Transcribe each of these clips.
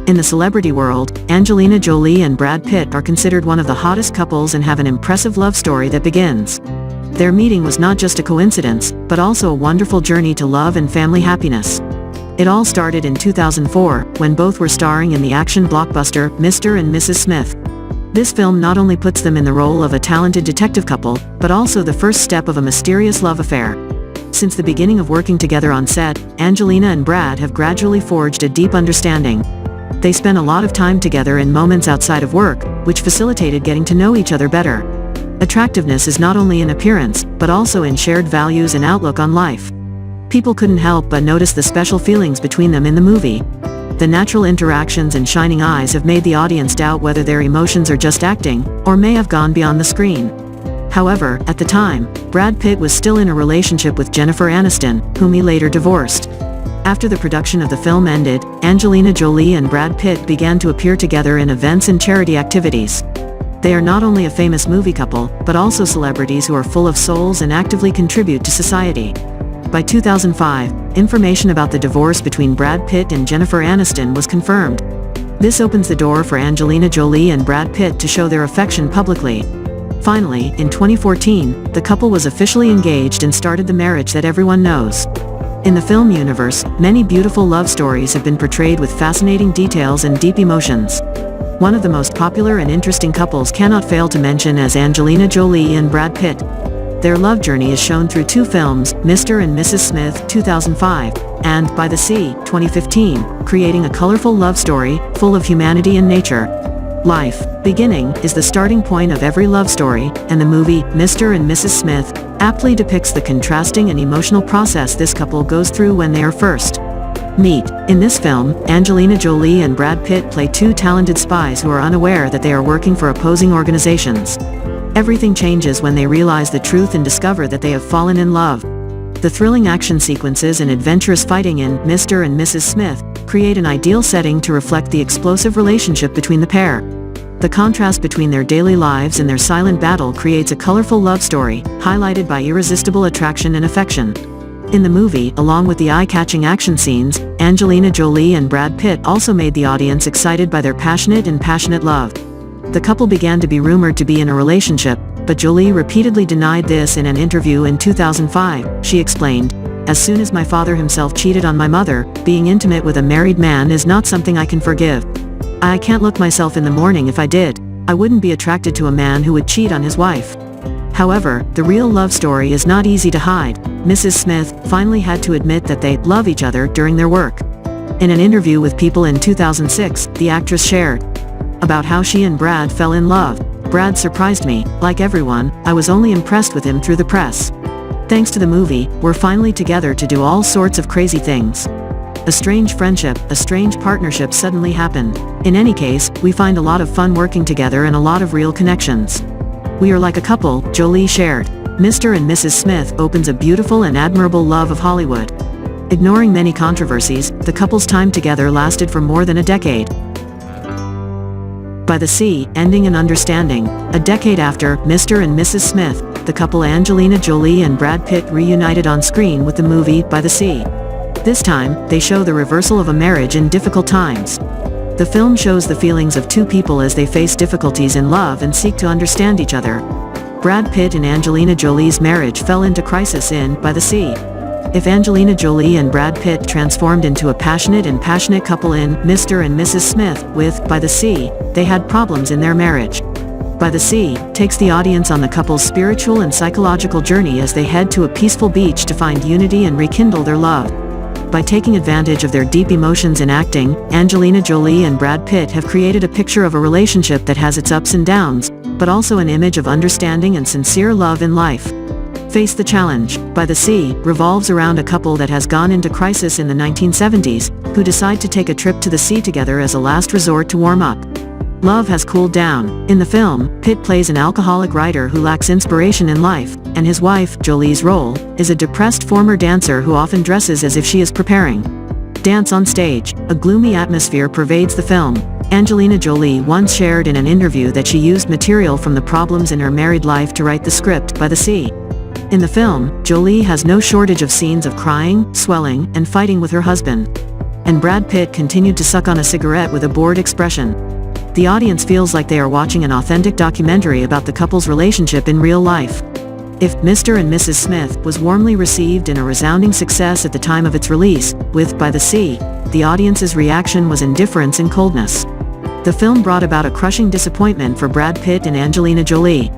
In the celebrity world, Angelina Jolie and Brad Pitt are considered one of the hottest couples and have an impressive love story that begins. Their meeting was not just a coincidence, but also a wonderful journey to love and family happiness. It all started in 2004, when both were starring in the action blockbuster, Mr. and Mrs. Smith. This film not only puts them in the role of a talented detective couple, but also the first step of a mysterious love affair. Since the beginning of working together on set, Angelina and Brad have gradually forged a deep understanding. They spent a lot of time together in moments outside of work, which facilitated getting to know each other better. Attractiveness is not only in appearance, but also in shared values and outlook on life. People couldn't help but notice the special feelings between them in the movie. The natural interactions and shining eyes have made the audience doubt whether their emotions are just acting, or may have gone beyond the screen. However, at the time, Brad Pitt was still in a relationship with Jennifer Aniston, whom he later divorced. After the production of the film ended, Angelina Jolie and Brad Pitt began to appear together in events and charity activities. They are not only a famous movie couple, but also celebrities who are full of souls and actively contribute to society. By 2005, information about the divorce between Brad Pitt and Jennifer Aniston was confirmed. This opens the door for Angelina Jolie and Brad Pitt to show their affection publicly. Finally, in 2014, the couple was officially engaged and started the marriage that everyone knows. In the film universe, many beautiful love stories have been portrayed with fascinating details and deep emotions. One of the most popular and interesting couples cannot fail to mention as Angelina Jolie and Brad Pitt. Their love journey is shown through two films, Mr. and Mrs. Smith, 2005, and By the Sea, 2015, creating a colorful love story, full of humanity and nature. Life Beginning is the starting point of every love story, and the movie, Mr. and Mrs. Smith, aptly depicts the contrasting and emotional process this couple goes through when they are first meet. In this film, Angelina Jolie and Brad Pitt play two talented spies who are unaware that they are working for opposing organizations. Everything changes when they realize the truth and discover that they have fallen in love. The thrilling action sequences and adventurous fighting in Mr. and Mrs. Smith create an ideal setting to reflect the explosive relationship between the pair. The contrast between their daily lives and their silent battle creates a colorful love story, highlighted by irresistible attraction and affection. In the movie, along with the eye-catching action scenes, Angelina Jolie and Brad Pitt also made the audience excited by their passionate love. The couple began to be rumored to be in a relationship, but Jolie repeatedly denied this in an interview in 2005. She explained, "As soon as my father himself cheated on my mother, being intimate with a married man is not something I can forgive. I can't look myself in the morning if I did. I wouldn't be attracted to a man who would cheat on his wife." However, the real love story is not easy to hide. Mrs. Smith finally had to admit that they love each other during their work. In an interview with People in 2006, the actress shared about how she and Brad fell in love. "Brad surprised me. Like everyone, I was only impressed with him through the press. Thanks to the movie, we're finally together to do all sorts of crazy things. A strange friendship, a strange partnership suddenly happened. In any case, we find a lot of fun working together and a lot of real connections. We are like a couple," Jolie shared. Mr. and Mrs. Smith opens a beautiful and admirable love of Hollywood. Ignoring many controversies, the couple's time together lasted for more than a decade. By the Sea, ending an understanding. A decade after Mr. and Mrs. Smith, the couple Angelina Jolie and Brad Pitt reunited on screen with the movie By the Sea. This time, they show the reversal of a marriage in difficult times. The film shows the feelings of two people as they face difficulties in love and seek to understand each other. Brad Pitt and Angelina Jolie's marriage fell into crisis in By the Sea. If Angelina Jolie and Brad Pitt transformed into a passionate couple in Mr. and Mrs. Smith with By the Sea, they had problems in their marriage. By the Sea takes the audience on the couple's spiritual and psychological journey as they head to a peaceful beach to find unity and rekindle their love. By taking advantage of their deep emotions in acting, Angelina Jolie and Brad Pitt have created a picture of a relationship that has its ups and downs, but also an image of understanding and sincere love in life. Face the Challenge. By the Sea revolves around a couple that has gone into crisis in the 1970s, who decide to take a trip to the sea together as a last resort to warm up. Love has cooled down. In the film, Pitt plays an alcoholic writer who lacks inspiration in life, and his wife, Jolie's role, is a depressed former dancer who often dresses as if she is preparing dance on stage. A gloomy atmosphere pervades the film. Angelina Jolie once shared in an interview that she used material from the problems in her married life to write the script By the Sea. In the film, Jolie has no shortage of scenes of crying, swelling, and fighting with her husband. and Brad Pitt continued to suck on a cigarette with a bored expression. The audience feels like they are watching an authentic documentary about the couple's relationship in real life. If Mr. and Mrs. Smith was warmly received and a resounding success at the time of its release, with By the Sea, the audience's reaction was indifference and coldness. The film brought about a crushing disappointment for Brad Pitt and Angelina Jolie.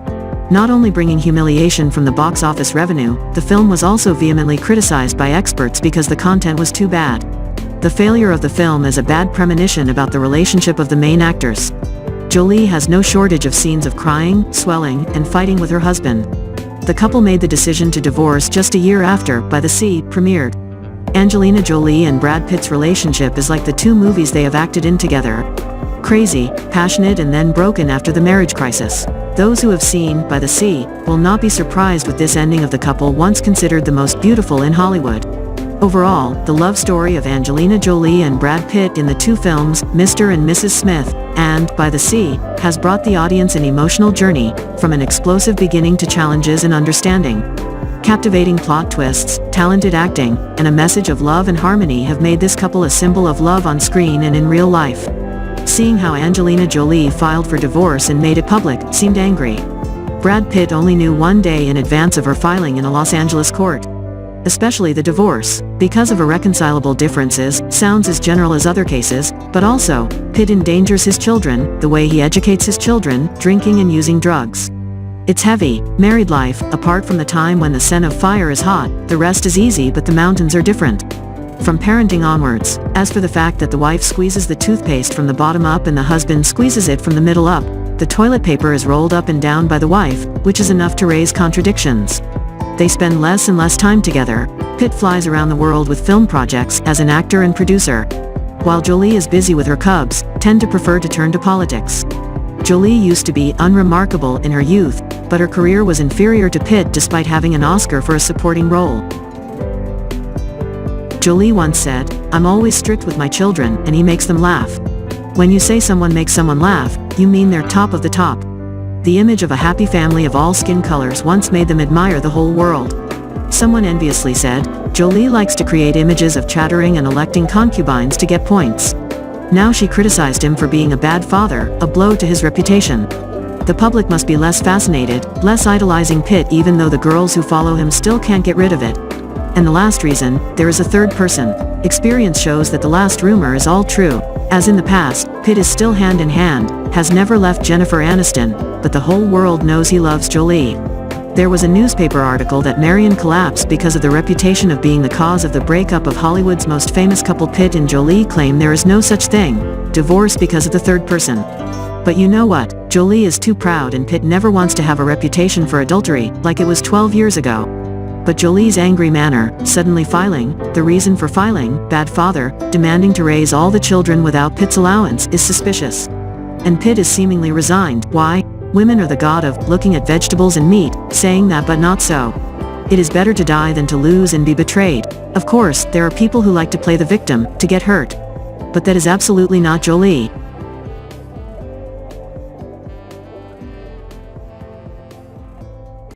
Not only bringing humiliation from the box office revenue, the film was also vehemently criticized by experts because the content was too bad. The failure of the film is a bad premonition about the relationship of the main actors. Jolie has no shortage of scenes of crying, swelling, and fighting with her husband. The couple made the decision to divorce just a year after By the Sea premiered. Angelina Jolie and Brad Pitt's relationship is like the two movies they have acted in together. Crazy, passionate, and then broken after the marriage crisis. Those who have seen By the Sea will not be surprised with this ending of the couple once considered the most beautiful in Hollywood. Overall, the love story of Angelina Jolie and Brad Pitt in the two films, Mr. and Mrs. Smith, and By the Sea, has brought the audience an emotional journey, from an explosive beginning to challenges and understanding. Captivating plot twists, talented acting, and a message of love and harmony have made this couple a symbol of love on screen and in real life. Seeing how Angelina Jolie filed for divorce and made it public seemed angry. Brad Pitt only knew one day in advance of her filing in a Los Angeles court. Especially the divorce, because of irreconcilable differences, sounds as general as other cases, but also, Pitt endangers his children, the way he educates his children, drinking and using drugs. It's heavy. Married life, apart from the time when the scent of fire is hot, the rest is easy, but the mountains are different. From parenting onwards, as for the fact that the wife squeezes the toothpaste from the bottom up and the husband squeezes it from the middle up, the toilet paper is rolled up and down by the wife, which is enough to raise contradictions. They spend less and less time together. Pitt flies around the world with film projects as an actor and producer, while Jolie is busy with her cubs, tend to prefer to turn to politics. Jolie used to be unremarkable in her youth, but her career was inferior to Pitt despite having an Oscar for a supporting role. Jolie once said, "I'm always strict with my children, and he makes them laugh." When you say someone makes someone laugh, you mean they're top of the top. The image of a happy family of all skin colors once made them admire the whole world. Someone enviously said, "Jolie likes to create images of chattering and electing concubines to get points." Now she criticized him for being a bad father, a blow to his reputation. The public must be less fascinated, less idolizing Pitt, even though the girls who follow him still can't get rid of it. And the last reason, there is a third person. Experience shows that the last rumor is all true. As in the past, Pitt is still hand in hand, has never left Jennifer Aniston, but the whole world knows he loves Jolie. There was a newspaper article that Marion collapsed because of the reputation of being the cause of the breakup of Hollywood's most famous couple. Pitt and Jolie claim there is no such thing, divorce because of the third person. But you know what, Jolie is too proud and Pitt never wants to have a reputation for adultery, like it was 12 years ago. But Jolie's angry manner, suddenly filing, the reason for filing, bad father, demanding to raise all the children without Pitt's allowance, is suspicious. And Pitt is seemingly resigned. Why? Women are the god of looking at vegetables and meat, saying that but not so. It is better to die than to lose and be betrayed. Of course, there are people who like to play the victim, to get hurt. But that is absolutely not Jolie.